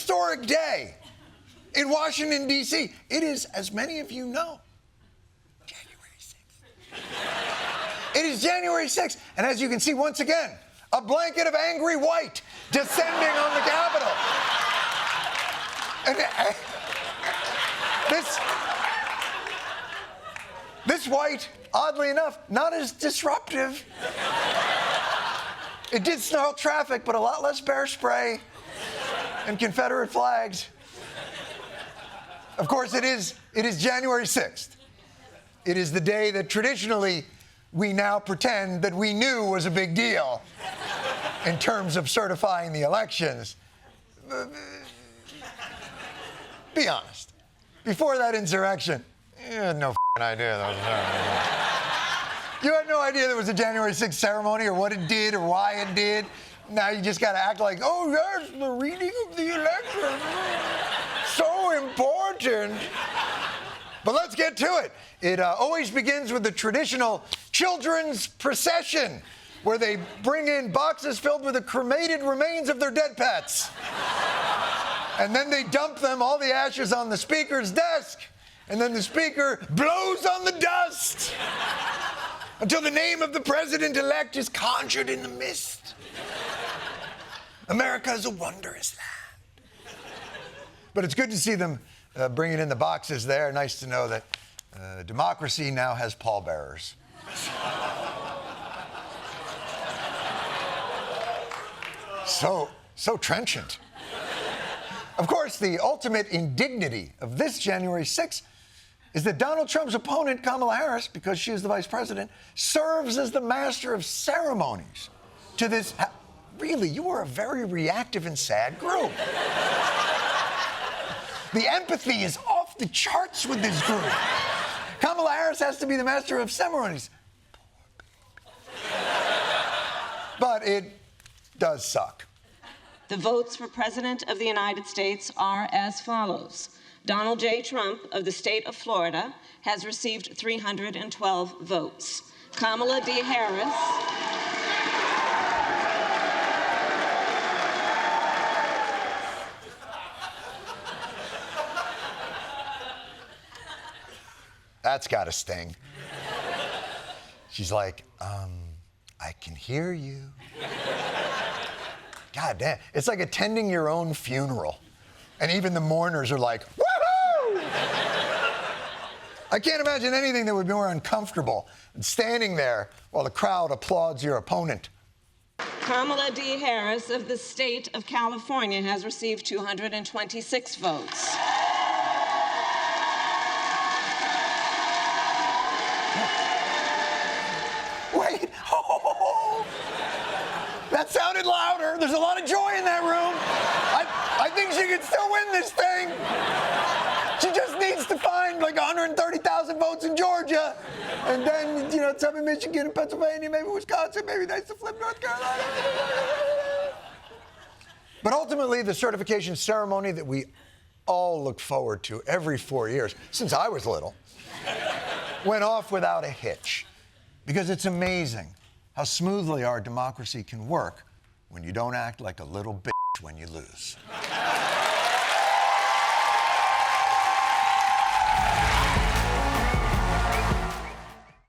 historic day in Washington, D.C. It is, as many of you know, January 6th. It is January 6th, and as you can see, once again, a blanket of angry white descending on the Capitol. And this white, oddly enough, not as disruptive. It did snarl traffic, but a lot less bear spray and Confederate flags. Of course, it is January 6th. It is the day that traditionally we now pretend that we knew was a big deal in terms of certifying the elections. Be honest. Before that insurrection, you had no idea that was there. You had no idea there was a January 6th ceremony or what it did or why it did. Now you just got to act like, oh, yes, the reading of the election. So important. But let's get to it. It always begins with the traditional children's procession, where they bring in boxes filled with the cremated remains of their dead pets. And then they dump them, all the ashes, on the speaker's desk. And then the speaker blows on the dust until the name of the president-elect is conjured in the mist. America is a wondrous land. But it's good to see them bringing in the boxes there. Nice to know that democracy now has pallbearers. So trenchant. Of course, the ultimate indignity of this January 6th is that Donald Trump's opponent, Kamala Harris, because she is the vice president, serves as the master of ceremonies to this. Really, you are a very reactive and sad group. The empathy is off the charts with this group. Kamala Harris has to be the master of ceremonies. But it does suck. The votes for President of the United States are as follows. Donald J. Trump of the state of Florida has received 312 votes. Kamala D. Harris That's gotta sting. She's like, I can hear you. God damn, it's like attending your own funeral. And even the mourners are like, woohoo! I can't imagine anything that would be more uncomfortable than standing there while the crowd applauds your opponent. Kamala D. Harris of the state of California has received 226 votes. Wait, oh, that sounded louder. There's a lot of joy in that room. I think she can still win this thing. She just needs to find like 130,000 votes in Georgia. And then, some in Michigan and Pennsylvania, maybe Wisconsin, maybe that's the flip North Carolina. But ultimately, the certification ceremony that we all look forward to every 4 years, since I was little, went off without a hitch. Because it's amazing how smoothly our democracy can work when you don't act like a little bitch when you lose.